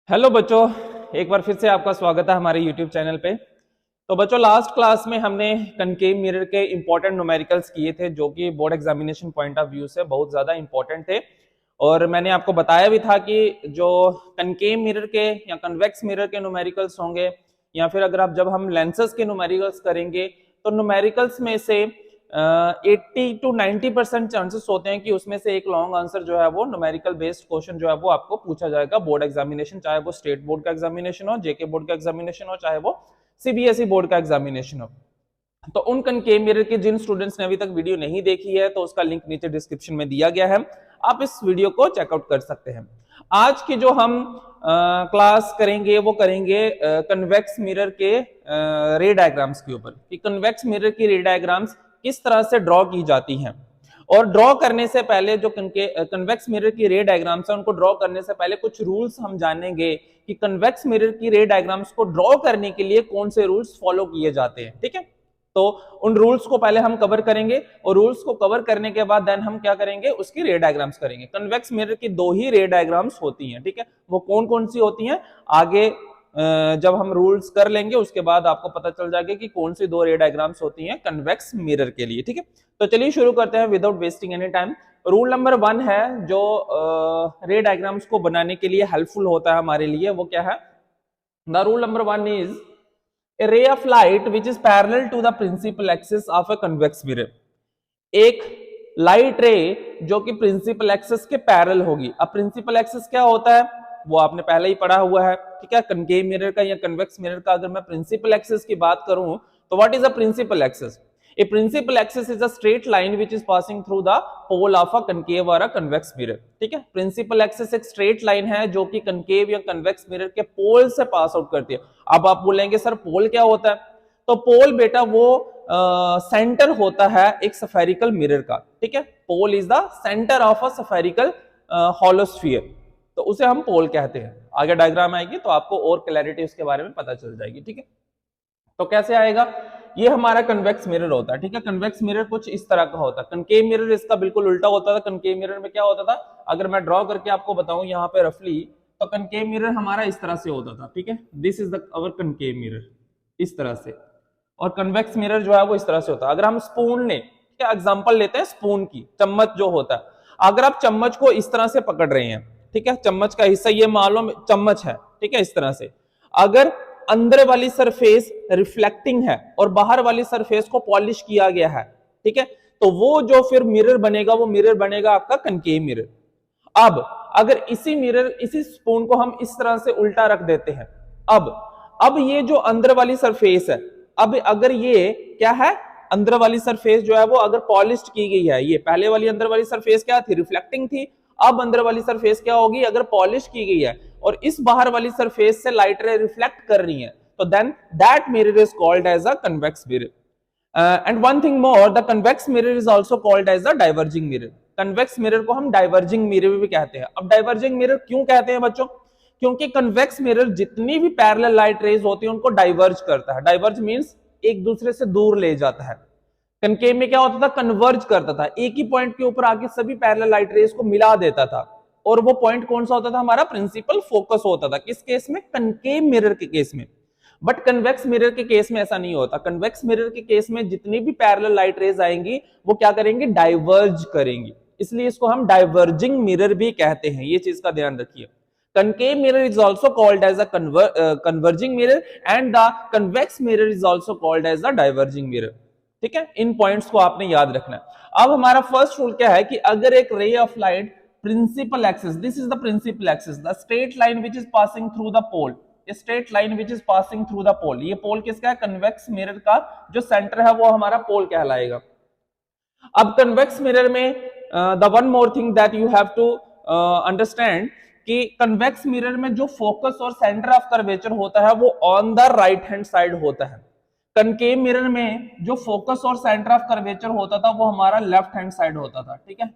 Hello बच्चों, एक बार फिर से आपका स्वागत है हमारे यूट्यूब चैनल पे। तो बच्चों, लास्ट क्लास में हमने कनकेव मिरर के इंपॉर्टेंट न्यूमेरिकल्स किए थे जो कि board examination point of view से बहुत ज्यादा इंपॉर्टेंट थे। और मैंने आपको बताया भी था कि जो कनकेव मिरर के या कन्वेक्स मिरर के न्यूमेरिकल्स होंगे या फिर अगर आप जब हम लेंसेज के न्यूमेरिकल्स करेंगे तो न्यूमेरिकल्स में से 80 to 90% चांसेस होते हैं कि उसमें से एक लॉन्ग आंसर जो है वो न्यूमेरिकल बेस्ड क्वेश्चन जो है वो आपको पूछा जाएगा बोर्ड एग्जामिनेशन, चाहे वो स्टेट बोर्ड का एग्जामिनेशन हो, जेके बोर्ड का एग्जामिनेशन हो, चाहे वो सीबीएसई बोर्ड का एग्जामिनेशन हो। तो उन कनकेव मिरर के जिन स्टूडेंट्स ने अभी तक वीडियो नहीं देखी है तो उसका लिंक नीचे डिस्क्रिप्शन में दिया गया है, आप इस वीडियो को चेकआउट कर सकते हैं। आज की जो हम क्लास करेंगे वो करेंगे कन्वेक्स मिरर के रे डायग्राम्स के ऊपर कि कन्वेक्स मिरर की रे डायग्राम्स किस तरह से ड्रॉ की जाती हैं। और ड्रॉ करने से पहले जो कन्वेक्स मिरर की रे डायग्राम्स है उनको ड्रॉ करने से पहले कुछ रूल्स हम जानेंगे कि कन्वेक्स मिरर की रे डायग्राम्स को ड्रॉ करने के लिए कौन से रूल्स फॉलो किए जाते हैं। ठीक है, तो उन रूल्स को पहले हम कवर करेंगे और रूल्स को कवर करने के बाद देन हम क्या करेंगे, उसकी रे डायग्राम्स करेंगे। कन्वेक्स मिरर की दो ही रे डायग्राम्स होती हैं। ठीक है, वो कौन कौन सी होती हैं आगे जब हम रूल्स कर लेंगे उसके बाद आपको पता चल जाएगा कि कौन सी दो रे डायग्राम्स होती हैं कन्वेक्स मिरर के लिए। ठीक है, तो चलिए शुरू करते हैं without wasting any time. Rule number 1 है जो रे डायग्राम्स को बनाने के लिए हेल्पफुल होता है हमारे लिए, वो क्या है? The rule number 1 is a ray of light which is parallel to the principal axis of a convex mirror। एक लाइट रे जो कि प्रिंसिपल एक्सिस के पैरेलल होगी। अब प्रिंसिपल एक्सिस क्या होता है वो आपने पहले ही पढ़ा हुआ है। ठीक है, कनकेव मिरर का या कन्वेक्स मिरर का अगर मैं प्रिंसिपल एक्सिस की बात करूं तो what is a principal axis? A principal axis is a straight line which is passing through the pole of a concave or a convex mirror। ठीक है, प्रिंसिपल एक्सिस एक स्ट्रेट लाइन है जो कि कनकेव या कन्वेक्स मिरर के पोल से pass out करती है। अब आप बोलेंगे सर पोल क्या होता है? तो पोल बेटा वो सेंटर होता है एक स्फेरिकल मिरर का। ठीक है, pole is the centre of a spherical hollow sphere, तो उसे हम पोल कहते हैं। आगे डायग्राम आएगी तो आपको और क्लैरिटी उसके बारे में पता चल जाएगी। ठीक है, तो कैसे आएगा? ये हमारा कन्वेक्स मिरर होता है। ठीक है, कन्वेक्स मिरर कुछ इस तरह का होता है। कनकेव मिरर इसका बिल्कुल उल्टा होता था। कनकेव मिरर में क्या होता था, अगर मैं ड्रॉ करके आपको बताऊं यहाँ पे रफली, तो कनकेव मिरर हमारा इस तरह से होता था। ठीक है, this is the our concave mirror, इस तरह से। और कन्वेक्स मिरर जो है वो इस तरह से होता है। अगर हम स्पून लें, क्या एग्जांपल लेते हैं स्पून की, चम्मच जो होता है, अगर आप चम्मच को इस तरह से पकड़ रहे हैं, ठीक है, चम्मच का हिस्सा ये मान लो चम्मच है, ठीक है, इस तरह से, अगर अंदर वाली सरफेस रिफ्लेक्टिंग है और बाहर वाली सरफेस को पॉलिश किया गया है, ठीक है, तो वो जो फिर मिरर बनेगा वो मिरर बनेगा आपका कनकेव मिरर। अब अगर इसी स्पून को हम इस तरह से उल्टा रख देते हैं, अब ये जो अंदर वाली सरफेस है, अब अगर ये क्या है, अंदर वाली सरफेस जो है वो अगर पॉलिश्ड की गई है, ये पहले वाली अंदर वाली सरफेस क्या थी, रिफ्लेक्टिंग थी, अब अंदर वाली सरफेस क्या होगी, अगर पॉलिश की गई है और इस बाहर वाली सरफेस से लाइट रे रिफ्लेक्ट कर रही है, तो then that mirror is called as a convex mirror. And one thing more, the convex mirror is also called as a diverging mirror. Convex mirror को हम डाइवर्जिंग मिरर भी कहते हैं। अब डाइवर्जिंग मिरर क्यों कहते हैं बच्चों? क्योंकि कन्वेक्स मिरर जितनी भी पैरेलल लाइट रेज होती है उनको डाइवर्ज करता है। डाइवर्ज मींस एक दूसरे से दूर ले जाता है। कनकेव में क्या होता था, कन्वर्ज करता था, एक ही पॉइंट के ऊपर आके सभी पैरेलल लाइट रेज को मिला देता था। और वो पॉइंट कौन सा होता था, हमारा प्रिंसिपल फोकस होता था। किस केस में? कनकेव मिरर के केस में। बट कन्वेक्स मिरर के केस में ऐसा नहीं होता। कन्वेक्स मिरर के केस में जितनी भी पैरेलल लाइट रेज आएंगी वो क्या करेंगी, डाइवर्ज करेंगी, इसलिए इसको हम डाइवर्जिंग मिरर भी कहते हैं। ये चीज का ध्यान रखिए। concave mirror is also called as a converging mirror and the convex mirror is also called as a diverging mirror। ठीक है, इन पॉइंट्स को आपने याद रखना है। अब हमारा फर्स्ट रूल क्या है कि अगर एक ray of light principal axis, this is the principal axis, the straight line which is passing through the pole, straight line which is passing through the pole, ये पोल किसका है, कन्वेक्स मिरर का जो सेंटर है वो हमारा pole कहलाएगा। अब कन्वेक्स मिरर में the one more thing that you have to understand कि कन्वेक्स मिरर में जो फोकस और सेंटर ऑफ कर्वेचर होता है वो on the right hand side होता है। कनकेव मिरर में जो फोकस और सेंटर ऑफ कर्वेचर होता था वो हमारा लेफ्ट हैंड साइड होता था। ठीक है,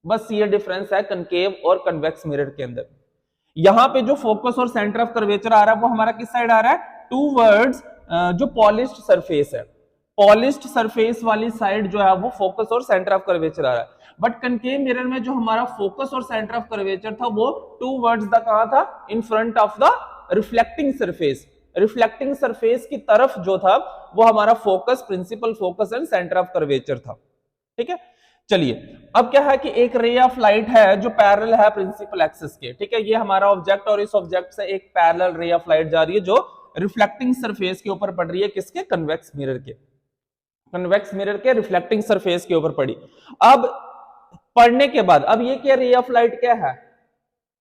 बस ये डिफरेंस है कनकेव और कन्वेक्स मिरर के अंदर। यहां पे जो फोकस और सेंटर ऑफ कर्वेचर आ रहा है वो हमारा किस साइड आ रहा है, टूवर्ड्स जो पॉलिश्ड सरफेस है, पॉलिश्ड सरफेस वाली साइड जो है वो फोकस और सेंटर ऑफ कर्वेचर आ रहा है। बट कनकेव मिरर में जो हमारा फोकस और सेंटर ऑफ कर्वेचर था वो टूवर्ड्स द कहां था, in front of the reflecting surface, reflecting surface की तरफ जो था वो हमारा focus, principal focus and centre of curvature था। ठीक है, चलिए अब क्या है कि एक रे ऑफ लाइट है जो पैरेलल है प्रिंसिपल एक्सिस के। ठीक है, ये हमारा ऑब्जेक्ट और इस ऑब्जेक्ट से एक पैरेलल रे ऑफ लाइट जा रही है जो रिफ्लेक्टिंग सरफेस के ऊपर पड़ रही है, किसके, कन्वेक्स मिरर के, कन्वेक्स मिरर के रिफ्लेक्टिंग सरफेस के ऊपर पड़ी। अब पढ़ने के बाद अब ये क्या, रे ऑफ लाइट क्या है,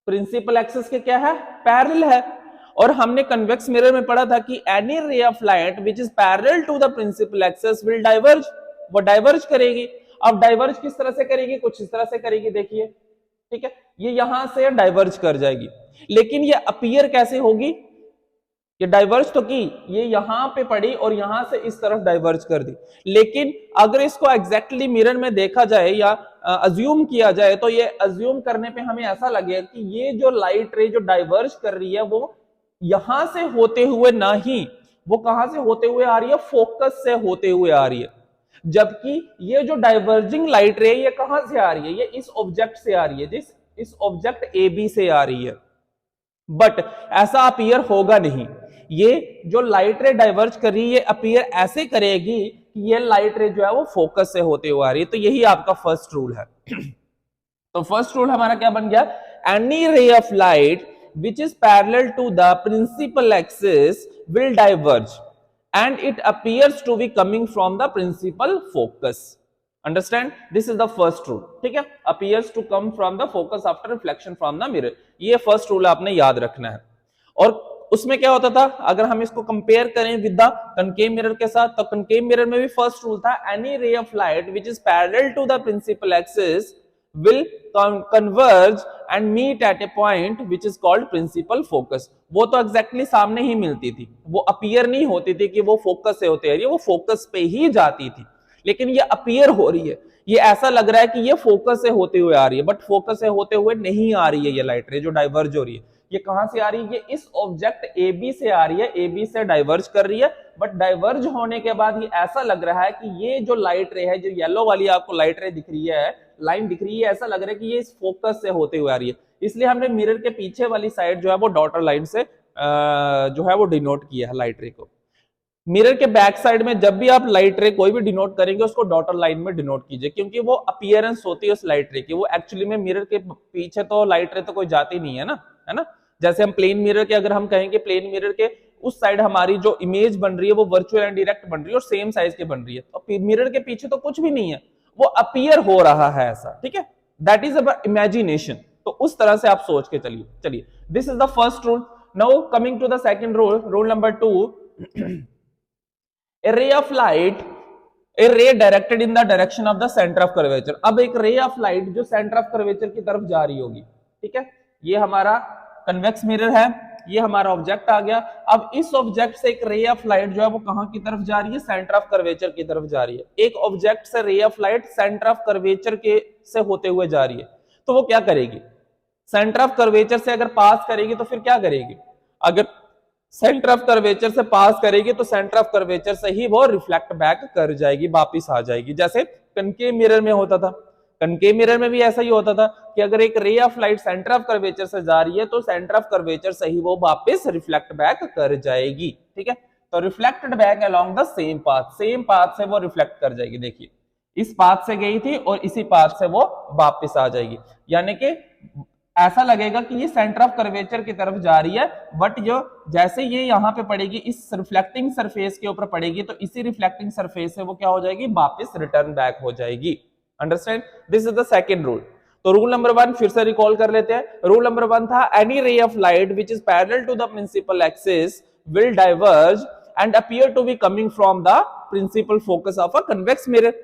प्रिंसिपल एक्सिस के क्या है, पैरेलल है। और हमने कन्वेक्स मिरर में पढ़ा था कि any ray of light which is parallel to the principal axis will diverge, वो डाइवर्ज करेगी। अब डाइवर्ज किस तरह से करेगी, कुछ इस तरह से करेगी, देखिए। ठीक है, ये यहां से डाइवर्ज कर जाएगी, लेकिन ये अपीयर कैसे होगी, ये डाइवर्ज तो की, ये यहां पे पड़ी और यहां से इस तरफ डाइवर्ज कर दी। लेकिन अगर इसको एग्जैक्टली मिरर में देखा जाए या अज्यूम किया जाए तो ये अज्यूम करने पे हमें ऐसा लगेगा कि ये जो लाइट रे जो डाइवर्ज कर रही है वो यहां से होते हुए ना ही, वो कहां से होते हुए आ रही है, फोकस से होते हुए आ रही है। जबकि ये जो डाइवर्जिंग लाइट रे ये कहां से आ रही है, ये इस ऑब्जेक्ट से आ रही है, इस ऑब्जेक्ट ए बी से आ रही है। बट ऐसा अपीयर होगा नहीं, ये जो लाइट रे डाइवर्ज कर रही है ये अपीयर ऐसे करेगी कि ये लाइट रे जो है वो फोकस से होते हुए आ रही है। तो यही आपका फर्स्ट रूल है। तो फर्स्ट रूल हमारा क्या बन गया, any ray of light which is parallel to the principal axis will diverge and it appears to be coming from the principal focus. Understand, this is the first rule. ठीक है, appears to come from the focus after reflection from the mirror, ये first rule आपने याद रखना है। और उसमें क्या होता था, अगर हम इसको कंपेयर करें विद द कनकेव मिरर के साथ, तो कनकेव मिरर में भी फर्स्ट रूल था any ray of light which is parallel to the principal axis will converge and meet at a point which is called principal focus। वो तो exactly सामने ही मिलती थी, वो अपीयर नहीं होती थी कि वो फोकस से होते आ रही है, वो फोकस पे ही जाती थी। लेकिन ये अपीयर हो रही है, ये ऐसा लग रहा है कि ये फोकस से होते हुए आ रही है, बट फोकस से होते हुए नहीं आ रही है। ये लाइट रे जो डाइवर्ज हो रही है ये कहां से आ रही है, ये इस ऑब्जेक्ट ए बी से आ रही है, ए बी से डाइवर्ज कर रही है। बट डाइवर्ज होने के बाद ये ऐसा लग रहा है कि ये जो लाइट रे है, जो येलो वाली आपको लाइट रे दिख रही है, लाइन दिख रही है, ऐसा लग रहा है कि ये इस फोकस से होते हुए आ रही है। इसलिए हमने मिरर के पीछे वाली साइड जो है वो डॉटर लाइन से जो है वो डिनोट किया है लाइट रे को। मिरर के बैक साइड में जब भी आप लाइट रे कोई भी डिनोट करेंगे उसको डॉटर लाइन में डिनोट कीजिए, क्योंकि वो अपीयरेंस होती है उस लाइट रे की, वो एक्चुअली में मिरर के पीछे तो लाइट रे तो कोई जाती नहीं है ना, है ना। जैसे हम प्लेन मिरर के, अगर हम कहेंगे प्लेन मिरर के उस साइड हमारी जो इमेज बन रही है वो वर्चुअल एंड डायरेक्ट बन रही है और सेम साइज की बन रही है, तो मिरर के पीछे तो कुछ भी नहीं है, वो अपीयर हो रहा है ऐसा। ठीक है, दैट इज अवर इमेजिनेशन। तो उस तरह से आप सोच के चलिए। चलिए, this is the first rule. Now coming to the second rule, rule number 2, a ray of light, a ray directed in the direction of the center of curvature। अब एक रे ऑफ लाइट जो centre of curvature की तरफ जा रही होगी। ठीक है, ये हमारा कन्वेक्स मिरर है, ये हमारा ऑब्जेक्ट आ गया। अब इस ऑब्जेक्ट से एक रे ऑफ लाइट जो है वो कहां की तरफ जा रही है, सेंटर ऑफ कर्वेचर की तरफ जा रही है। एक ऑब्जेक्ट से रे of light centre of curvature के से होते हुए जा रही है, तो वो क्या करेगी, सेंटर ऑफ कर्वेचर से अगर पास करेगी तो फिर क्या करेगी, अगर सेंटर ऑफ कर्वेचर से पास करेगी तो सेंटर ऑफ कर्वेचर से ही वो रिफ्लेक्ट बैक कर जाएगी, वापिस आ जाएगी, जैसे कनकेव मिरर में होता था। कनकेव मिरर में भी ऐसा ही होता था कि अगर एक ray of light centre of curvature से जा रही है तो सेंटर ऑफ कर्वेचर से ही वो वापस रिफ्लेक्ट बैक कर जाएगी। ठीक है, तो reflected back along the same path, same path से वो रिफ्लेक्ट कर जाएगी। देखिए, इस पाथ से गई थी और इसी पाथ से वो वापस आ जाएगी, यानी कि ऐसा लगेगा कि ये सेंटर ऑफ कर्वेचर की तरफ जा रही है, बट जो जैसे ये यहाँ पे पड़ेगी इस रिफ्लेक्टिंग सरफेस के ऊपर पड़ेगी तो इसी रिफ्लेक्टिंग सरफेस से वो क्या हो जाएगी, वापस रिटर्न बैक हो जाएगी। Understand, this is the second rule. तो रूल नंबर 1 फिर से रिकॉल कर लेते हैं। रूल नंबर 1 था any ray of light which is parallel to the principal axis will diverge and appear to be coming from the principal focus of a convex mirror.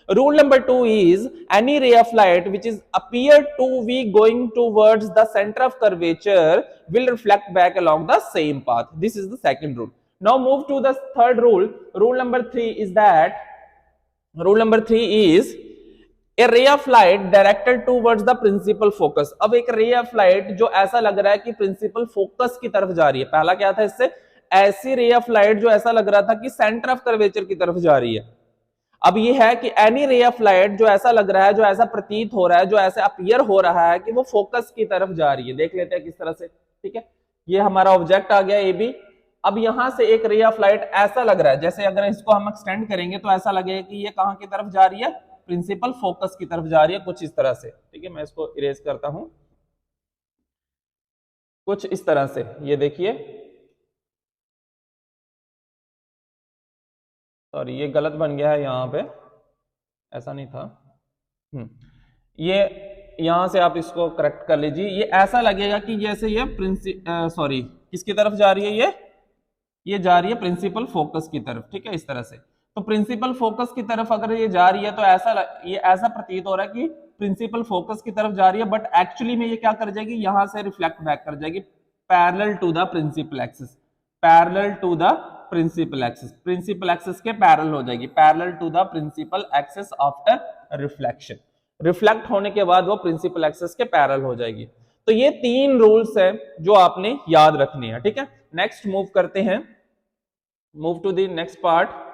Rule number 2 is any ray of light which is appear to be going towards the center of curvature will reflect back along the same path. This is the second rule. Now move to the third rule. Rule number 3 is that a ray of light directed towards the principal focus। अब एक ray of light जो ऐसा लग रहा है कि principal focus की तरफ जा रही है। पहला क्या था इससे, ऐसी ray of light जो ऐसा लग रहा था कि center of curvature की तरफ जा रही है। अब ये है कि एनी रे ऑफ लाइट जो ऐसा लग रहा है, जो ऐसा प्रतीत हो रहा है, जो ऐसा अपीयर हो रहा है कि वो फोकस की तरफ जा रही है। देख लेते हैं किस तरह से। ठीक है, ये हमारा ऑब्जेक्ट आ गया ए बी। अब यहां से एक रे ऑफ लाइट ऐसा लग रहा है, जैसे अगर इसको हम एक्सटेंड करेंगे तो ऐसा लगेगा कि ये कहां की तरफ जा रही है, प्रिंसिपल फोकस की तरफ जा रही है, कुछ इस तरह से। ठीक है, मैं इसको इरेज करता हूं कुछ इस तरह से। ये देखिए, सॉरी ये गलत बन गया है यहाँ पे, ऐसा नहीं था। ये यहां से आप इसको करेक्ट कर लीजिए। ये ऐसा लगेगा कि जैसे ये सॉरी किसकी तरफ जा रही है, ये जा रही है प्रिंसिपल फोकस की तरफ। ठीक है, इस तरह से। तो प्रिंसिपल फोकस की तरफ अगर ये जा रही है तो ये ऐसा प्रतीत हो रहा है कि प्रिंसिपल फोकस की तरफ जा रही है, बट एक्चुअली में ये क्या कर जाएगी, यहां से रिफ्लेक्ट बैक कर जाएगी parallel to the principal axis, parallel to the principal axis, principal axis के पैरेलल हो जाएगी, parallel to the principal axis after reflection. Reflect होने के बाद वो प्रिंसिपल एक्सिस के पैरेलल हो जाएगी। तो ये 3 रूल्स है जो आपने याद रखनी है। ठीक है, नेक्स्ट मूव करते हैं, move to the next part.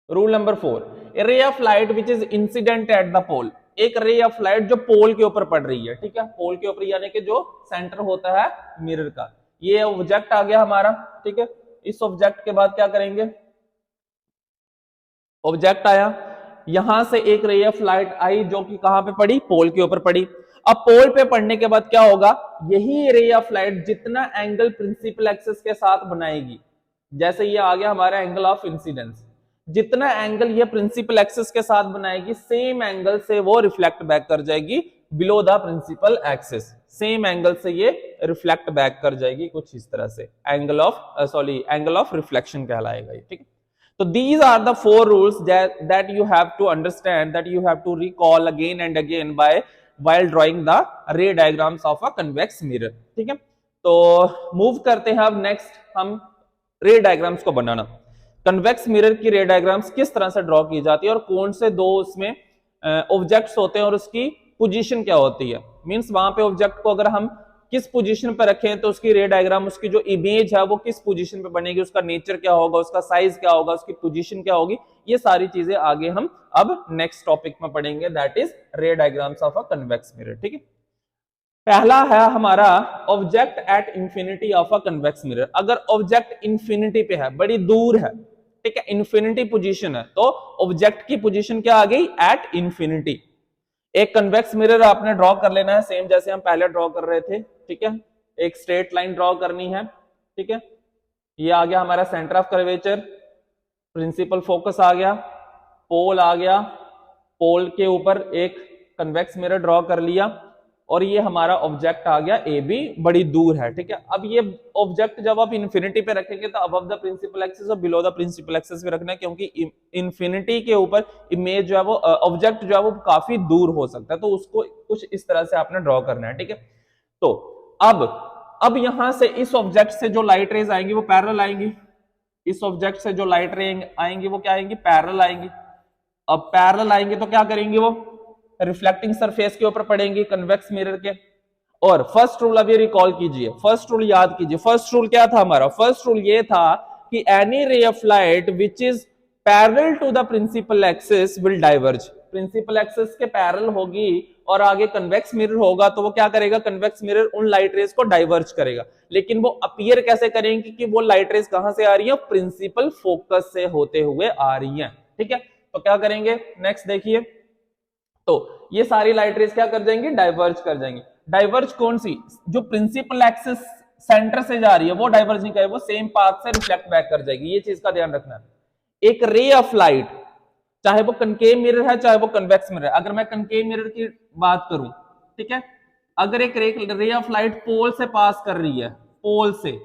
Rule number 4, a ray of light which is incident at the pole. एक रे ऑफ लाइट जो पोल के ऊपर पड़ रही है। ठीक है, पोल के ऊपर यानी कि जो सेंटर होता है मिरर का। ये ऑब्जेक्ट आ गया हमारा। ठीक है, इस ऑब्जेक्ट के बाद क्या करेंगे, ऑब्जेक्ट आया, यहां से एक रे ऑफ लाइट आई जो कि कहां पे पड़ी, पोल के ऊपर पड़ी। अब पोल पे पड़ने के बाद क्या होगा, यही रे ऑफ लाइट जितना एंगल प्रिंसिपल एक्सिस के साथ बनाएगी, जैसे ये आ गया हमारा एंगल ऑफ इंसिडेंस, जितना एंगल ये प्रिंसिपल एक्सिस के साथ बनाएगी सेम एंगल से वो रिफ्लेक्ट बैक कर जाएगी below the principal axis. Same angle से ये रिफ्लेक्ट बैक कर जाएगी कुछ इस तरह से, एंगल ऑफ रिफ्लेक्शन कहलाएगा ये। ठीक है, तो these are the 4 rules that you have to understand, that you have to recall again and again while drawing the ray diagrams of a convex mirror। ठीक है, तो मूव करते हैं अब नेक्स्ट हम रे डायग्राम्स को बनाना। कन्वेक्स मिरर की रे डायग्राम्स किस तरह से ड्रॉ की जाती है और कौन से दो उसमें ऑब्जेक्ट्स होते हैं और उसकी पोजीशन क्या होती है। मींस वहां पे ऑब्जेक्ट को अगर हम किस पोजीशन पर रखें तो उसकी रे डायग्राम, उसकी जो इमेज है वो किस पोजीशन पे बनेगी, उसका नेचर क्या होगा, उसका साइज क्या होगा, उसकी पोजीशन क्या होगी, ये सारी चीजें आगे हम अब नेक्स्ट टॉपिक में पढ़ेंगे, दैट इज रे diagrams of a convex mirror. ठीक है, पहला है हमारा object at infinity of a convex mirror. अगर ऑब्जेक्ट इंफिनिटी पे है, बड़ी दूर है, ठीक है, इंफिनिटी पोजीशन है, तो ऑब्जेक्ट की पोजीशन क्या आ गई, एट इंफिनिटी। एक कन्वेक्स मिरर आपने ड्रॉ कर लेना है सेम जैसे हम पहले ड्रॉ कर रहे थे। ठीक है, एक स्ट्रेट लाइन ड्रॉ करनी है। ठीक है, ये आ गया हमारा centre of curvature, principal focus आ गया, पोल आ गया, पोल के ऊपर एक कन्वेक्स मिरर ड्रॉ कर लिया और ये हमारा ऑब्जेक्ट आ गया ए बी, बड़ी दूर है। ठीक है, अब ये ऑब्जेक्ट जब आप इन्फिनिटी पे रखेंगे तो अबव द प्रिंसिपल एक्सिस और बिलो द प्रिंसिपल एक्सिस पे रखना है, क्योंकि इन्फिनिटी के ऊपर इमेज जो है वो ऑब्जेक्ट जो है वो काफी दूर हो सकता है, तो उसको कुछ इस तरह से आपने ड्रॉ करना है। ठीक है, तो अब यहां से इस ऑब्जेक्ट से जो लाइट रेज आएंगी वो पैरेलल आएंगी, इस ऑब्जेक्ट से जो लाइट रेज आएंगी वो क्या आएंगी, पैरेलल आएंगी। अब पैरेलल आएंगे तो क्या करेंगे, वो रिफ्लेक्टिंग सरफेस के ऊपर पड़ेंगी कन्वेक्स मिरर के। और फर्स्ट रूल अभी रिकॉल कीजिए, फर्स्ट रूल याद कीजिए। फर्स्ट रूल क्या था हमारा, फर्स्ट रूल ये था कि any ray of light which is parallel to the principal axis will diverge. Principal axis के पैरेलल होगी और आगे कन्वेक्स मिरर होगा तो वो क्या करेगा, कन्वेक्स मिरर उन लाइट रेज को डाइवर्ज करेगा। लेकिन वो अपीयर कैसे करेंगे कि वो लाइट रेज कहां से आ रही है, प्रिंसिपल फोकस से होते हुए आ रही है। ठीक है, तो क्या करेंगे, नेक्स्ट देखिए, तो ये सारी लाइट रेज क्या कर जाएंगी, डाइवर्ज कर जाएंगी। डाइवर्ज कौन सी, जो प्रिंसिपल एक्सिस सेंटर से जा रही है वो डाइवर्ज नहीं करेगी, वो सेम पाथ से रिफ्लेक्ट बैक कर जाएगी। ये चीज का ध्यान रखना है। एक रे ऑफ लाइट, चाहे वो कनकेव मिरर है चाहे वो कन्वेक्स मिरर है, अगर मैं कनकेव मिरर की बात करूं, ठीक है, अगर एक रे ऑफ लाइट पोल से पास कर रही है, पोल से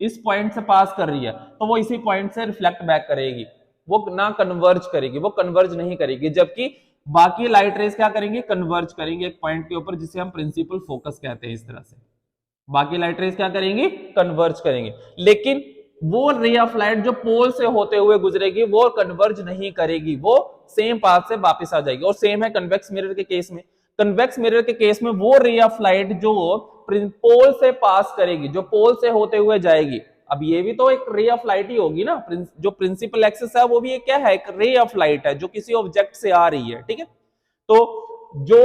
इस पॉइंट से पास कर रही है, तो वो इसी पॉइंट से रिफ्लेक्ट बैक करेगी, वो ना कन्वर्ज करेगी, वो कन्वर्ज नहीं करेगी। जबकि बाकी लाइट रेज क्या करेंगे, कन्वर्ज करेंगे एक पॉइंट के ऊपर, जिसे हम प्रिंसिपल फोकस कहते हैं। इस तरह से बाकी लाइट रेज क्या करेंगी, कन्वर्ज करेंगे। लेकिन वो रे ऑफ लाइट जो पोल से होते हुए गुजरेगी वो कन्वर्ज नहीं करेगी, वो सेम पाथ से वापस आ जाएगी। और सेम है कन्वेक्स मिरर के केस में। कन्वेक्स मिरर के केस में वो रे ऑफ लाइट जो पोल से पास करेगी, जो पोल से होते हुए जाएगी, अब ये भी तो एक रे ऑफ लाइट ही होगी ना, जो प्रिंसिपल एक्सिस है वो भी एक क्या है, एक रे ऑफ लाइट है जो किसी ऑब्जेक्ट से आ रही है, ठीक है। तो जो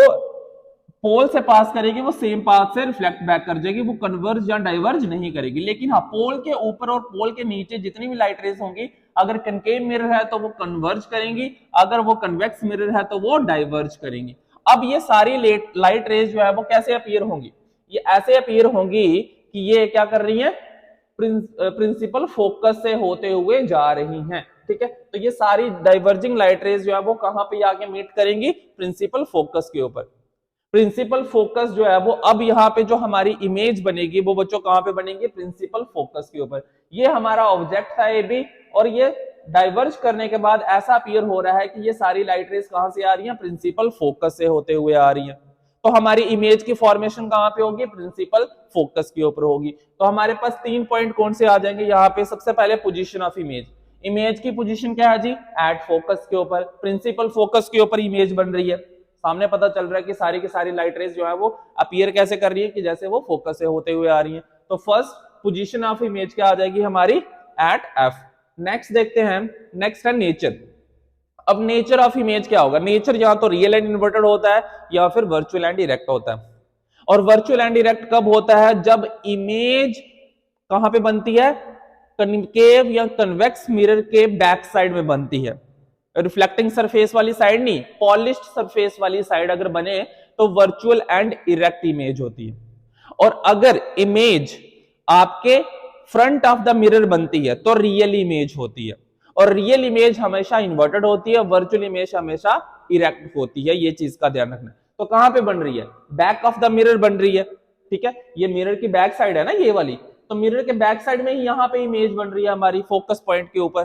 पोल से पास करेगी वो सेम पाथ से रिफ्लेक्ट बैक कर जाएगी, वो कन्वर्ज या डाइवर्ज नहीं करेगी। लेकिन हाँ, पोल के ऊपर और पोल के नीचे जितनी भी लाइट रेज होंगी, अगर कनकेव मिरर है तो वो कन्वर्ज करेंगी, अगर वो कन्वेक्स मिरर है तो वो डाइवर्ज करेंगी। अब ये सारी लाइट रेज जो है वो कैसे अपीयर होंगी, ये ऐसे अपीयर होंगी कि ये क्या कर रही है, प्रिंसिपल फोकस से होते हुए जा रही हैं, ठीक है। तो ये सारी डाइवर्जिंग लाइट रेज जो है वो कहां पे आके मीट करेंगी, प्रिंसिपल फोकस के ऊपर। प्रिंसिपल फोकस जो है वो अब यहाँ पे जो हमारी इमेज बनेगी वो बच्चों कहां पे बनेगी, प्रिंसिपल फोकस के ऊपर। ये हमारा ऑब्जेक्ट था ए बी, और ये डाइवर्ज करने के बाद ऐसा अपीयर हो रहा है कि ये सारी लाइट रेज कहां से आ रही हैं, प्रिंसिपल फोकस से होते हुए आ रही हैं। तो हमारी इमेज की फॉर्मेशन कहां पे होगी, प्रिंसिपल फोकस के ऊपर होगी। तो हमारे पास 3 पॉइंट कौन से आ जाएंगे यहाँ पे, सबसे पहले पोजीशन ऑफ इमेज। इमेज की पोजीशन क्या है जी, एट फोकस के ऊपर, प्रिंसिपल फोकस के ऊपर इमेज बन रही है। सामने पता चल रहा है कि सारी की सारी लाइट रेज जो है वो अपीयर कैसे कर रही है, कि जैसे वो फोकस से होते हुए आ रही है। तो फर्स्ट पोजीशन ऑफ इमेज क्या आ जाएगी हमारी, एट एफ। नेक्स्ट देखते हैं, नेक्स्ट है नेचर। अब नेचर ऑफ इमेज क्या होगा, नेचर या तो रियल एंड इन्वर्टेड होता है या फिर वर्चुअल एंड इरेक्ट होता है। और वर्चुअल एंड इरेक्ट कब होता है, जब इमेज कहां पे बनती है, कनकेव या कन्वेक्स मिरर के बैक साइड में बनती है। रिफ्लेक्टिंग सरफेस वाली साइड नहीं, पॉलिश्ड सरफेस वाली साइड अगर बने तो वर्चुअल एंड इरेक्ट इमेज होती है। और अगर इमेज आपके फ्रंट ऑफ द मिरर बनती है तो रियल इमेज होती है। और रियल इमेज हमेशा इन्वर्टेड होती है, वर्चुअल इमेज हमेशा इरेक्ट होती है, ये चीज का ध्यान रखना। तो कहां पे बन रही है, बैक ऑफ द मिरर बन रही है, ठीक है। ये मिरर की बैक साइड है ना ये वाली, तो मिरर के बैक साइड में ही यहां पे इमेज बन रही है हमारी फोकस पॉइंट के ऊपर।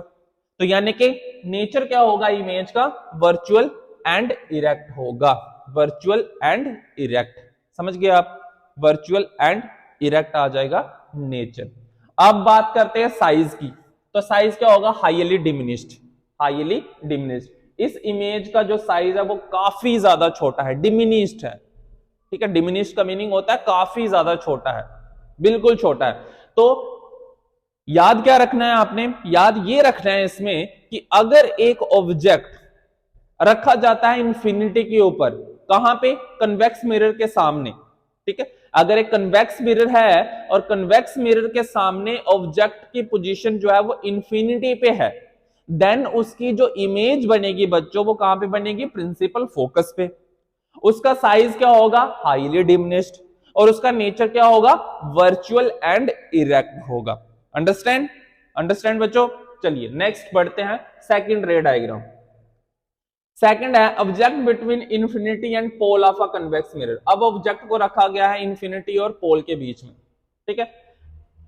तो यानी कि नेचर क्या होगा इमेज का, वर्चुअल एंड इरेक्ट होगा, वर्चुअल एंड इरेक्ट, समझ गए आप, वर्चुअल एंड इरेक्ट आ जाएगा नेचर। अब बात करते हैं साइज की। तो साइज क्या होगा, हाईली डिमिनिश्ड, हाईली डिमिनिश्ड। इस इमेज का जो साइज है वो काफी ज्यादा छोटा है, डिमिनिश्ड है, ठीक है। डिमिनिश्ड का मीनिंग होता है काफी ज्यादा छोटा है, बिल्कुल छोटा है। तो याद क्या रखना है आपने, याद ये रखना है इसमें कि अगर एक ऑब्जेक्ट रखा जाता है इंफिनिटी के ऊपर, कहां पे, कन्वेक्स मिरर के सामने, ठीक है। अगर एक कन्वेक्स मिरर है और कन्वेक्स मिरर के सामने ऑब्जेक्ट की पोजीशन जो है वो इंफिनिटी पे है, देन उसकी जो इमेज बनेगी बच्चों वो कहां पे बनेगी, प्रिंसिपल फोकस पे। उसका साइज क्या होगा, हाईली डिमिनिश्ड, और उसका नेचर क्या होगा, वर्चुअल एंड इरेक्ट होगा। अंडरस्टैंड, अंडरस्टैंड बच्चों। चलिए नेक्स्ट बढ़ते हैं, सेकंड रे डायग्राम। सेकंड है object between infinity and pole of a convex mirror. अब ऑब्जेक्ट को रखा गया है इंफिनिटी और पोल के बीच में, ठीक है।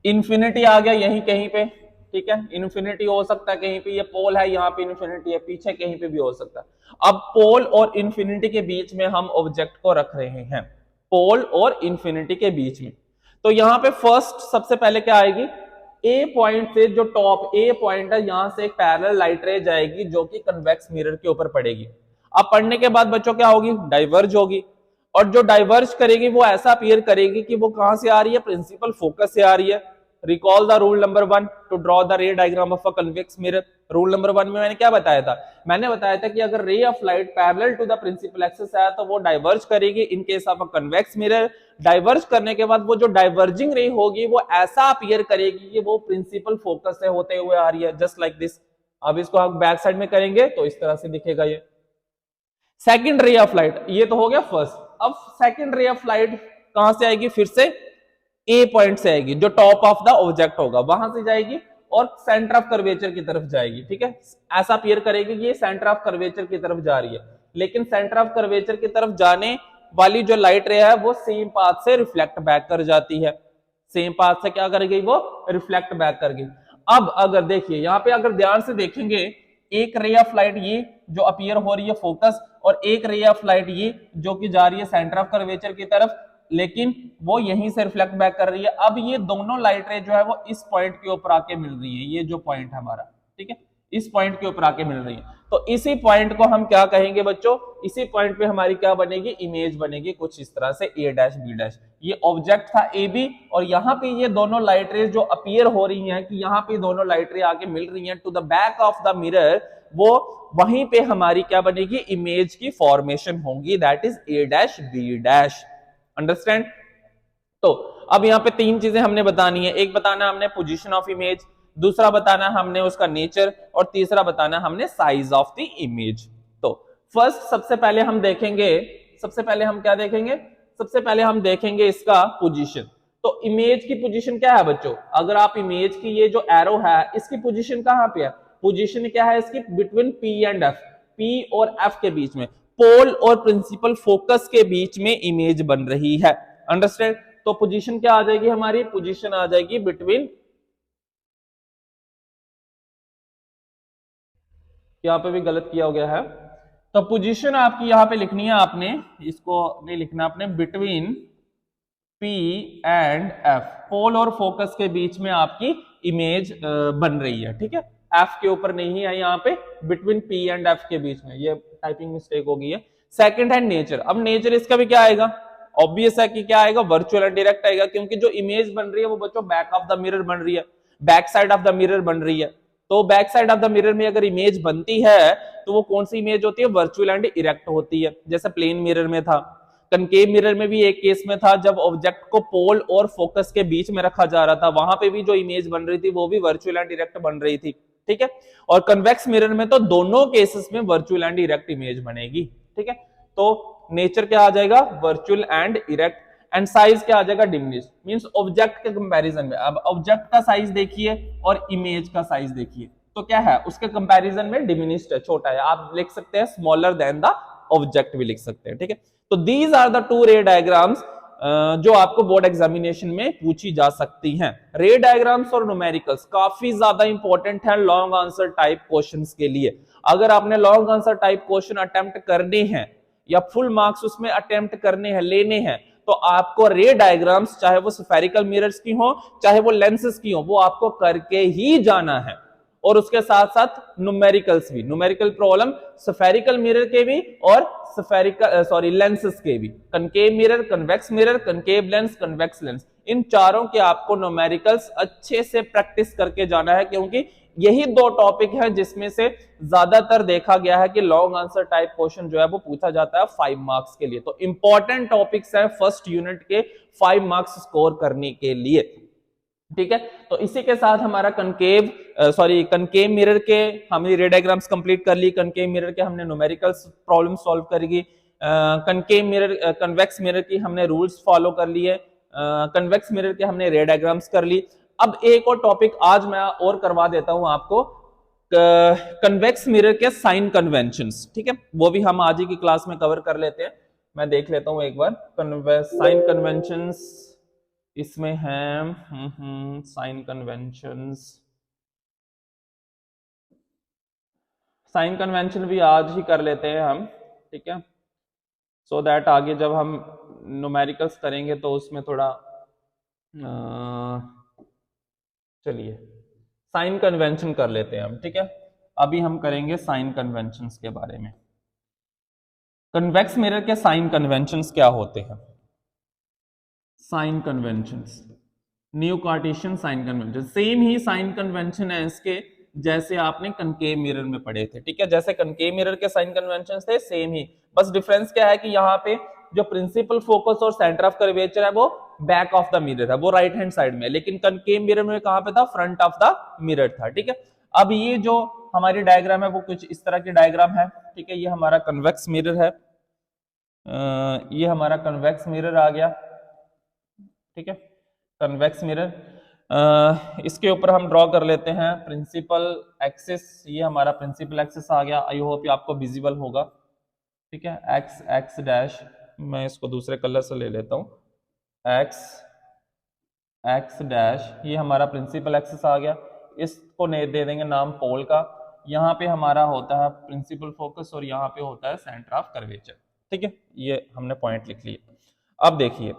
इंफिनिटी आ गया यहीं कहीं पे, ठीक है, इंफिनिटी हो सकता है कहीं पे, ये पोल है यहाँ पे, इंफिनिटी है पीछे कहीं पे भी हो सकता है। अब पोल और इंफिनिटी के बीच में हम ऑब्जेक्ट को रख रहे हैं, पोल और इंफिनिटी के बीच में। तो यहाँ पे फर्स्ट सबसे पहले क्या आएगी, ए पॉइंट से, जो टॉप ए पॉइंट है यहां से एक पैरेलल लाइट रे जाएगी जो कि कन्वेक्स मिरर के ऊपर पड़ेगी। अब पढ़ने के बाद बच्चों क्या होगी, डाइवर्ज होगी, और जो डाइवर्ज करेगी वो ऐसा अपीयर करेगी कि वो कहां से आ रही है, प्रिंसिपल फोकस से आ रही है। Recall the rule number 1 to draw the ray diagram of a convex mirror. Rule number 1 में मैंने क्या बताया था, मैंने बताया था कि अगर ray of light parallel to the principal axis है तो वो डाइवर्ज करेगी in case of a convex mirror. Diverge करने के बाद वो जो डाइवर्जिंग रे होगी वो ऐसा अपीयर करेगी कि वो प्रिंसिपल फोकस से होते हुए आ रही है, जस्ट लाइक दिस। अब इसको आप बैक साइड में करेंगे तो इस तरह से दिखेगा ये सेकंड रे ऑफ लाइट। ये तो हो गया फर्स्ट। अब सेकंड रे ऑफ लाइट कहां से आएगी, फिर से ए पॉइंट से आएगी, जो टॉप ऑफ द ऑब्जेक्ट होगा वहां से जाएगी और सेंटर ऑफ कर्वेचर की तरफ जाएगी, ठीक है। ऐसा अपीयर करेगी कि ये सेंटर ऑफ कर्वेचर की तरफ जा रही है, लेकिन सेंटर ऑफ कर्वेचर की तरफ जाने वाली जो लाइट रे है वो सेम पाथ से रिफ्लेक्ट बैक कर जाती है, सेम पाथ से क्या कर गई, वो रिफ्लेक्ट बैक कर गई। अब अगर देखिए यहाँ पे, अगर ध्यान से देखेंगे, एक रे ऑफ लाइट ये जो अपीयर हो रही है फोकस, और एक रे ऑफ लाइट ये जो कि जा रही है सेंटर ऑफ कर्वेचर की तरफ, लेकिन वो यहीं से रिफ्लेक्ट बैक कर रही है। अब ये दोनों लाइट रे जो है वो इस पॉइंट के ऊपर आके मिल रही है, ये जो पॉइंट है हमारा, ठीक है, इस पॉइंट के ऊपर आके मिल रही है। तो इसी पॉइंट को हम क्या कहेंगे बच्चों, इसी पॉइंट पे हमारी क्या बनेगी, इमेज बनेगी कुछ इस तरह से a डैश b डैश। ये ऑब्जेक्ट था ए बी, और यहाँ पे ये दोनों लाइट रेज जो अपीयर हो रही हैं, कि यहाँ पे दोनों लाइट रे आके मिल रही हैं to the back of the mirror, वो वहीं पे हमारी क्या बनेगी, इमेज की फॉर्मेशन होगी, that is a dash b dash. Understand. तो अब यहाँ पे तीन चीजें हमने बतानी है, एक बताना हमने पोजीशन ऑफ इमेज, दूसरा बताना हमने उसका नेचर, और तीसरा बताना हमने साइज ऑफ द इमेज। तो फर्स्ट सबसे पहले हम देखेंगे, सबसे पहले हम क्या देखेंगे, सबसे पहले हम देखेंगे इसका पोजीशन। तो इमेज की पोजीशन क्या है बच्चों, अगर आप इमेज की ये जो एरो है इसकी पोजीशन कहां पे है, पोजीशन क्या है इसकी, between P and F, P और F के बीच में, पोल और प्रिंसिपल फोकस के बीच में इमेज बन रही है। अंडरस्टैंड। तो पोजीशन क्या आ जाएगी हमारी, पोजीशन आ जाएगी बिटवीन, यहां पे भी गलत किया हो गया है, तो पोजीशन आपकी यहां पे लिखनी है आपने, इसको नहीं लिखना आपने, बिटवीन P एंड F, पोल और फोकस के बीच में आपकी इमेज बन रही है। ठीक है, F के ऊपर नहीं है यहाँ पे, बिटवीन P एंड F के बीच में, ये टाइपिंग मिस्टेक हो गई है। सेकंड है नेचर। अब नेचर इसका भी क्या आएगा, ऑब्वियस है कि क्या आएगा, वर्चुअल एंड डायरेक्ट आएगा, क्योंकि जो इमेज बन रही है वो बच्चों बैक ऑफ द मिरर बन रही है, back side of the mirror बन रही है। तो back side of the mirror में अगर इमेज बनती है तो वो कौन सी इमेज होती है, वर्चुअल एंड इरेक्ट होती है। जैसे प्लेन मिरर में था, कनकेव मिरर में भी एक केस में था, जब ऑब्जेक्ट को पोल और फोकस के बीच में रखा जा रहा था, वहां पे भी जो इमेज बन रही थी वो भी वर्चुअल एंड इरेक्ट बन रही थी। ठीक है, और कन्वेक्स मिरर में तो दोनों केसेस में वर्चुअल एंड इरेक्ट इमेज बनेगी। ठीक है, तो नेचर क्या आ जाएगा, virtual and erect, and size क्या आ जाएगा, डिमिनिश्ड, मींस ऑब्जेक्ट के कंपैरिजन में। अब ऑब्जेक्ट का साइज देखिए और इमेज का साइज देखिए, तो क्या है, उसके कंपैरिजन में डिमिनिश्ड है, छोटा है। आप लिख सकते हैं स्मॉलर देन द ऑब्जेक्ट भी लिख सकते हैं। ठीक है, तो these are the two ray diagrams जो आपको बोर्ड एग्जामिनेशन में पूछी जा सकती हैं। रे डायग्राम्स और न्यूमेरिकल्स काफी ज्यादा इंपॉर्टेंट है लॉन्ग आंसर टाइप क्वेश्चंस के लिए। अगर आपने long answer type question attempt करने हैं या फुल मार्क्स उसमें अटेम्प्ट करने हैं, लेने हैं, तो आपको रे डायग्राम्स, चाहे वो स्फेरिकल मिरर्स की हो चाहे वो लेंसेज की हो, वो आपको करके ही जाना है। और उसके साथ साथ न्यूमेरिकल्स भी, न्यूमेरिकल प्रॉब्लम स्फेरिकल मिरर के भी और स्फेरिकल लेंसेज के भी, concave mirror, convex mirror, concave lens, convex lens, इन चारों के आपको न्यूमेरिकल्स अच्छे से प्रैक्टिस करके जाना है, क्योंकि यही दो टॉपिक है जिसमें से ज्यादातर देखा गया है कि लॉन्ग आंसर टाइप क्वेश्चन जो है वो पूछा जाता है 5 मार्क्स के लिए। तो इंपॉर्टेंट टॉपिक्स है फर्स्ट यूनिट के 5 मार्क्स स्कोर करने के लिए। ठीक है, तो इसी के साथ हमारा कनकेव मिरर के हमने रे डायग्राम्स कंप्लीट कर ली, कनकेव मिरर के हमने न्यूमेरिकल्स प्रॉब्लम सॉल्व करेगी, कनकेव मिरर कन्वेक्स मिरर की हमने रूल्स फॉलो कर लिए, कन्वेक्स मिरर के हमने रे डायग्राम्स कर ली। अब एक और टॉपिक आज मैं और करवा देता हूं आपको, कन्वेक्स मिरर के साइन कन्वेंशंस। ठीक है, वो भी हम आज ही की क्लास में कवर कर लेते हैं। मैं देख लेता हूं एक बार, साइन कन्वेंशंस इसमें है, साइन कन्वेंशंस, साइन कन्वेंशन भी आज ही कर लेते हैं हम। ठीक है, सो दैट आगे जब हम न्यूमेरिकल्स करेंगे तो उसमें थोड़ा चलिए साइन कन्वेंशन कर लेते हैं हम। ठीक है, अभी हम करेंगे साइन कन्वेंशंस के बारे में। कन्वेक्स मिरर के साइन कन्वेंशंस क्या होते हैं, sign conventions, new Cartesian sign convention, same ही साइन कन्वेंशन है इसके जैसे आपने कनकेव मिरर में पढ़े थे। ठीक है, जैसे कनकेव मिरर के साइन कन्वेंशन थे सेम ही, बस डिफरेंस क्या है कि यहाँ पे जो प्रिंसिपल फोकस और सेंटर ऑफ कर्वेचर है वो बैक ऑफ द मिरर है, वो राइट हैंड साइड में, लेकिन कनकेव मिरर में कहां पे था, फ्रंट ऑफ द मिरर था। ठीक है, अब ये जो हमारी डायग्राम है वो कुछ इस तरह की डायग्राम है। ठीक है, ये हमारा कन्वेक्स मिरर है, ये हमारा कन्वेक्स मिरर आ गया। ठीक है, कन्वेक्स मिरर, इसके ऊपर हम ड्रॉ कर लेते हैं प्रिंसिपल एक्सिस, ये हमारा प्रिंसिपल एक्सिस आ गया। आई होप ये आपको विजिबल होगा। ठीक है, एक्स एक्स डैश, मैं इसको दूसरे कलर से ले लेता हूं, एक्स एक्स डैश, ये हमारा प्रिंसिपल एक्सिस आ गया। इसको दे देंगे नाम पोल का। यहाँ पे हमारा होता है प्रिंसिपल फोकस और यहाँ पे होता है सेंटर ऑफ कर्वेचर। ठीक है, ये हमने पॉइंट लिख लिए। अब देखिए,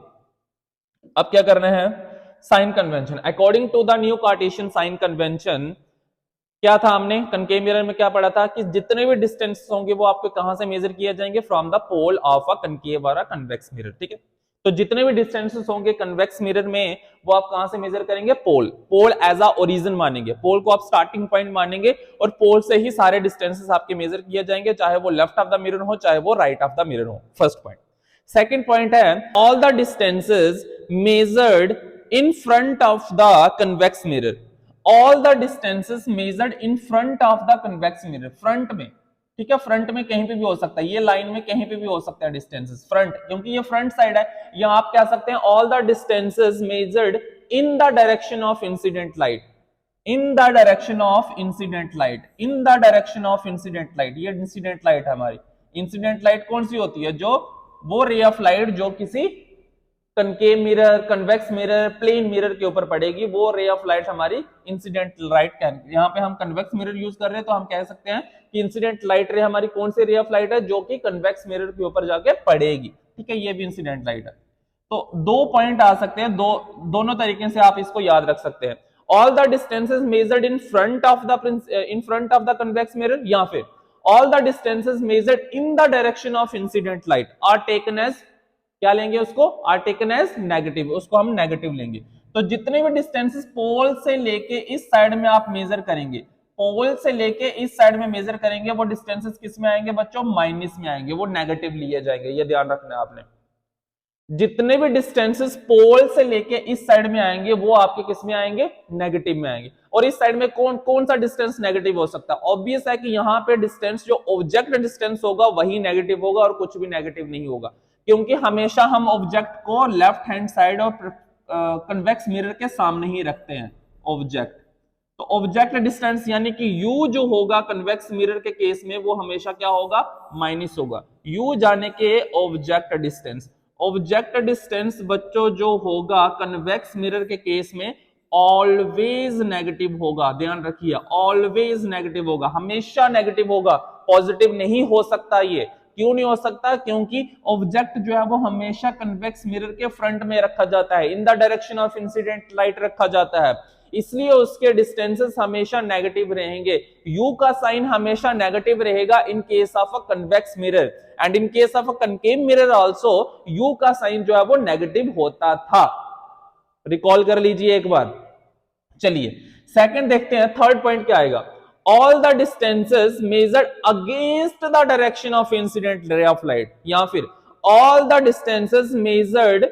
अब क्या करना है, sign convention, according to the new Cartesian sign convention क्या था हमने कनकेव मिरर में क्या पढ़ा था कि जितने भी डिस्टेंस होंगे वो आपको कहां से मेजर किए जाएंगे, from the pole of a concave और अ कन्वेक्स मिरर। ठीक है, तो जितने भी डिस्टेंसेस होंगे कन्वेक्स मिरर में वो आप कहां से मेजर करेंगे, पोल एज अ ओरिजिन मानेंगे, पोल को आप स्टार्टिंग पॉइंट मानेंगे और पोल से ही सारे डिस्टेंसेस आपके मेजर किए जाएंगे, चाहे वो लेफ्ट ऑफ द मिरर हो चाहे वो राइट ऑफ द मिरर हो। First point. सेकंड पॉइंट है all the distances measured in front of the convex mirror, all the distances measured in front of the convex mirror, front में। ठीक है, front में कहीं पे भी हो सकता है, ये लाइन में कहीं पे भी हो सकता है डिस्टेंसेस, फ्रंट क्योंकि ये फ्रंट साइड है। या आप कह सकते हैं all the distances measured in the direction of incident light, in the direction of incident light, in the direction of incident light. ये इंसिडेंट लाइट है हमारी। इंसिडेंट लाइट कौन सी होती है, जो वो रे ऑफ लाइट जो किसी concave mirror, convex mirror, plane mirror के ऊपर पड़ेगी, वो रे ऑफ लाइट हमारी इंसिडेंट लाइट कहलाती है। यहाँ पे हम कन्वेक्स मिरर यूज कर रहे हैं तो हम कह सकते हैं कि इंसिडेंट लाइट रे हमारी कौन सी रे ऑफ लाइट है, जो कि कन्वेक्स मिरर के ऊपर जाके पड़ेगी। ठीक है, ये भी इंसिडेंट लाइट है। तो दो पॉइंट आ सकते हैं, दोनों तरीके से आप इसको याद रख सकते हैं। All the distances measured in front of the convex mirror, या फिर all the distances measured in the direction of incident light are taken as, क्या लेंगे उसको, आर टेकन एज नेगेटिव, उसको हम नेगेटिव लेंगे। तो जितने भी डिस्टेंसेस पोल से लेके इस साइड में आप मेजर करेंगे, पोल से लेके इस साइड में मेजर करेंगे, वो डिस्टेंसेस किस में आएंगे बच्चों, माइनस में आएंगे, वो नेगेटिव लिए जाएंगे। ये ध्यान रखना है आपने, जितने भी डिस्टेंसेस पोल से लेके इस साइड में आएंगे वो आपके किस में आएंगे, नेगेटिव में आएंगे। और इस साइड में कौन सा डिस्टेंस नेगेटिव हो सकता है, ऑब्वियस है कि यहाँ पे डिस्टेंस जो ऑब्जेक्ट डिस्टेंस होगा वही नेगेटिव होगा और कुछ भी नेगेटिव नहीं होगा, क्योंकि हमेशा हम ऑब्जेक्ट को लेफ्ट हैंड साइड और कन्वेक्स मिरर के सामने ही रखते हैं ऑब्जेक्ट। तो ऑब्जेक्ट डिस्टेंस यानी कि u जो होगा कन्वेक्स मिरर के केस में वो हमेशा क्या होगा, माइनस होगा। u जाने के ऑब्जेक्ट डिस्टेंस, ऑब्जेक्ट डिस्टेंस बच्चों जो होगा कन्वेक्स मिरर के केस में ऑलवेज नेगेटिव होगा। ध्यान रखिए, ऑलवेज नेगेटिव होगा, हमेशा नेगेटिव होगा, पॉजिटिव नहीं हो सकता। ये क्यों नहीं हो सकता, क्योंकि ऑब्जेक्ट जो है वो हमेशा कन्वेक्स मिरर के फ्रंट में रखा जाता है, इन the direction of incident light रखा जाता है, इसलिए उसके डिस्टेंसेस हमेशा नेगेटिव रहेंगे। u का साइन हमेशा नेगेटिव रहेगा इन case of a convex mirror, and in case of a concave mirror also u का साइन जो है वो नेगेटिव होता था। रिकॉल कर लीजिए एक बार। चलिए सेकंड देखते हैं, थर्ड पॉइंट क्या आएगा, all the distances measured against the direction of incident ray of light, या फिर all the distances measured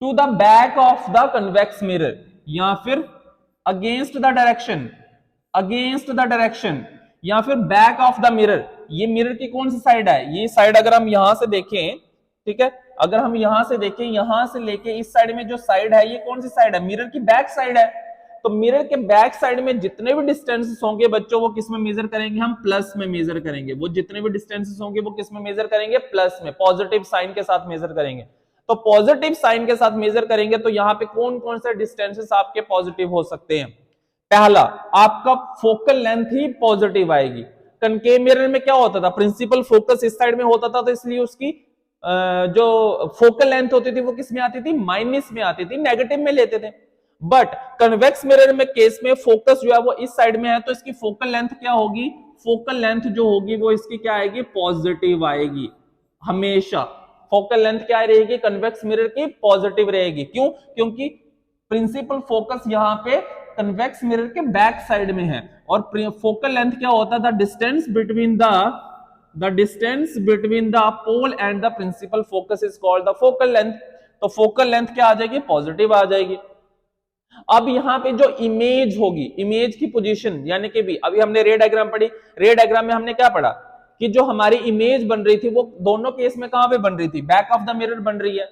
to the back of the convex mirror, या फिर अगेंस्ट द डायरेक्शन, या फिर बैक ऑफ द मिरर। ये mirror की कौन सी side है, ये साइड अगर हम यहां से देखें, ठीक है, अगर हम यहां से देखें, यहां से लेके इस साइड में जो साइड है ये कौन सी साइड है, मिरर की बैक साइड है। तो मिरर के बैक साइड में जितने भी डिस्टेंसेस होंगे बच्चों वो किस में मेजर करेंगे, हम प्लस में मेजर करेंगे। वो जितने भी डिस्टेंसेस होंगे वो किस में मेजर करेंगे, प्लस में, पॉजिटिव साइन के साथ मेजर करेंगे। तो पॉजिटिव साइन के साथ मेजर करेंगे तो यहां पे कौन कौन से डिस्टेंसेस आपके पॉजिटिव हो सकते हैं। पहला, आपका फोकल लेंथ ही पॉजिटिव आएगी। कनकेव मिरर में क्या होता था, प्रिंसिपल फोकस इस साइड में होता था, तो इसलिए उसकी जो फोकल लेंथ होती थी वो किस में आती थी, माइनस में आती थी, नेगेटिव में लेते थे। बट कन्वेक्स मिरर में केस में फोकस जो है वो इस साइड में है, तो इसकी फोकल लेंथ क्या होगी, फोकल लेंथ जो होगी वो इसकी क्या आएगी, पॉजिटिव आएगी। हमेशा फोकल लेंथ क्या रहेगी, कन्वेक्स मिरर की पॉजिटिव रहेगी। क्यों, क्योंकि प्रिंसिपल फोकस यहां पे कन्वेक्स मिरर के बैक साइड में है, और फोकल लेंथ क्या होता था, distance between the pole and the principal focus is called the focal length. तो फोकल लेंथ क्या आ जाएगी, पॉजिटिव आ जाएगी। अब यहां पे जो इमेज होगी, इमेज की पोजीशन, यानी कि भी अभी हमने रे डायग्राम पढ़ी, रे डायग्राम में हमने क्या पढ़ा कि जो हमारी इमेज बन रही थी वो दोनों केस में कहां पे बन रही थी, बैक ऑफ द मिरर बन रही है,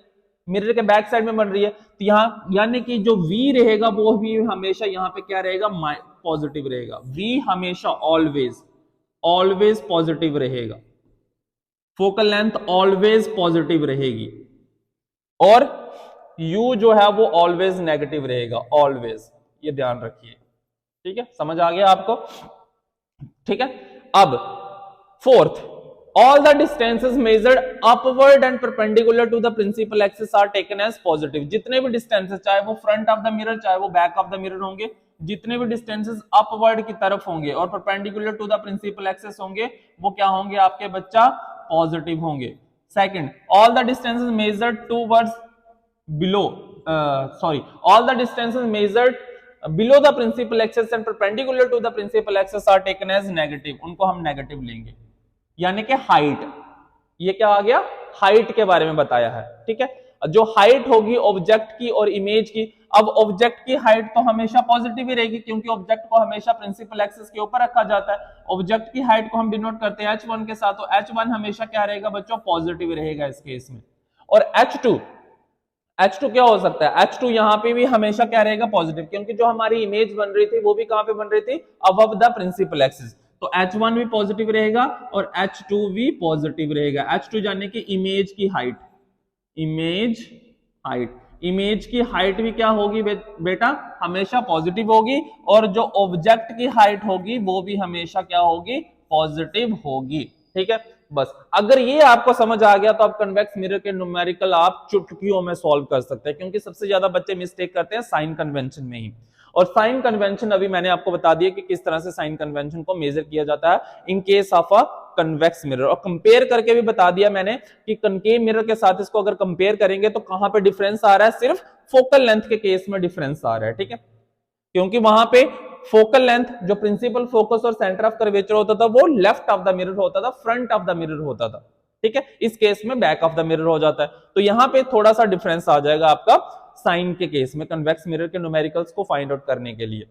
मिरर के बैक साइड में बन रही है। तो यहां यानी कि जो v रहेगा वो भी हमेशा यहां पे क्या रहेगा, पॉजिटिव रहेगा। v हमेशा ऑलवेज पॉजिटिव रहेगा, फोकल लेंथ ऑलवेज पॉजिटिव रहेगी, और u जो है वो ऑलवेज नेगेटिव रहेगा, ऑलवेज। ये ध्यान रखिए, ठीक है, समझ आ गया आपको, ठीक है। अब fourth, all the distances measured upward and perpendicular to the principal axis are taken as positive। जितने भी डिस्टेंसेस, चाहे वो फ्रंट ऑफ द मिरर चाहे वो बैक ऑफ द मिरर होंगे, जितने भी डिस्टेंसेस अपवर्ड की तरफ होंगे और perpendicular to the principal axis होंगे, वो क्या होंगे आपके बच्चा, पॉजिटिव होंगे। Second, all the distances measured towards below all the distances measured below the principal axis and perpendicular to the principal axis are taken as negative, उनको हम negative लेंगे। यानी कि हाइट, ये क्या आ गया, हाइट के बारे में बताया है, ठीक है। जो हाइट होगी ऑब्जेक्ट की और इमेज की, अब ऑब्जेक्ट की हाइट तो हमेशा पॉजिटिव ही रहेगी क्योंकि ऑब्जेक्ट को हमेशा प्रिंसिपल एक्सिस के ऊपर रखा जाता है। ऑब्जेक्ट की हाइट को हम डिनोट करते हैं h1 के साथ, तो h1 हमेशा क्या रहेगा बच्चों, पॉजिटिव रहेगा इस केस में। और h2 क्या हो सकता है, h2 यहाँ पे भी हमेशा क्या रहेगा, पॉजिटिव, क्योंकि जो हमारी इमेज बन रही थी वो भी कहां पे बन रही थी, अबव द प्रिंसिपल एक्सिस, तो h1 भी पॉजिटिव रहेगा और h2 भी पॉजिटिव रहेगा। h2 यानी कि इमेज की हाइट, इमेज की हाइट भी क्या होगी बेटा, हमेशा पॉजिटिव होगी, और जो ऑब्जेक्ट की हाइट होगी वो भी हमेशा क्या होगी, पॉजिटिव होगी, ठीक है। बस अगर ये आपको समझ आ गया तो आप कन्वेक्स मिरर के न्यूमेरिकल आप चुटकियों में सॉल्व कर सकते हैं, क्योंकि सबसे ज्यादा बच्चे मिस्टेक करते हैं साइन कन्वेंशन में ही। और साइन कन्वेंशन अभी मैंने आपको बता दिया कि किस तरह से साइन कन्वेंशन को मेजर किया जाता है इन case of a convex mirror, और कंपेयर करके भी बता दिया मैंने कि कनकेव मिरर के साथ इसको अगर कंपेयर करेंगे तो कहां पे डिफरेंस आ रहा है, सिर्फ फोकल लेंथ के केस में डिफरेंस आ रहा है, ठीक है। क्योंकि वहां पे फोकल लेंथ जो प्रिंसिपल फोकस और सेंटर ऑफ कर्वेचर होता था वो लेफ्ट ऑफ द मिरर होता था, फ्रंट ऑफ द मिरर होता था, ठीक है। इस केस में बैक ऑफ द मिरर हो जाता है, तो यहां पे थोड़ा सा डिफरेंस आ जाएगा आपका साइन के केस में कन्वेक्स मिरर के न्यूमेरिकल्स को फाइंड आउट करने के लिए।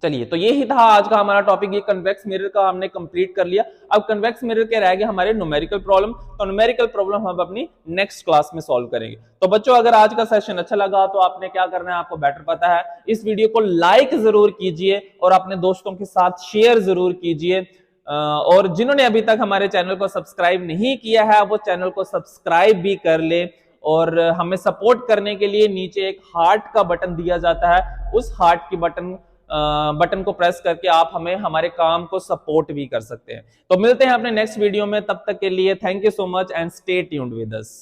चलिए, तो ये ही था आज का हमारा टॉपिक, ये कन्वेक्स मिरर का हमने कंप्लीट कर लिया। अब कन्वेक्स मिरर के रह गए हमारे न्यूमेरिकल प्रॉब्लम, तो न्यूमेरिकल प्रॉब्लम हम अपनी नेक्स्ट क्लास में सॉल्व करेंगे। तो बच्चों, अगर आज का सेशन अच्छा लगा तो आपने क्या करना है, आपको बेटर पता है, इस वीडियो को लाइक जरूर कीजिए और अपने दोस्तों के साथ शेयर जरूर कीजिए, और जिन्होंने अभी तक हमारे चैनल को सब्सक्राइब नहीं किया है वो चैनल को सब्सक्राइब भी कर ले, और हमें सपोर्ट करने के लिए नीचे एक हार्ट का बटन दिया जाता है, उस हार्ट की बटन को प्रेस करके आप हमें हमारे काम को सपोर्ट भी कर सकते हैं। तो मिलते हैं अपने नेक्स्ट वीडियो में, तब तक के लिए thank you so much and stay tuned with us.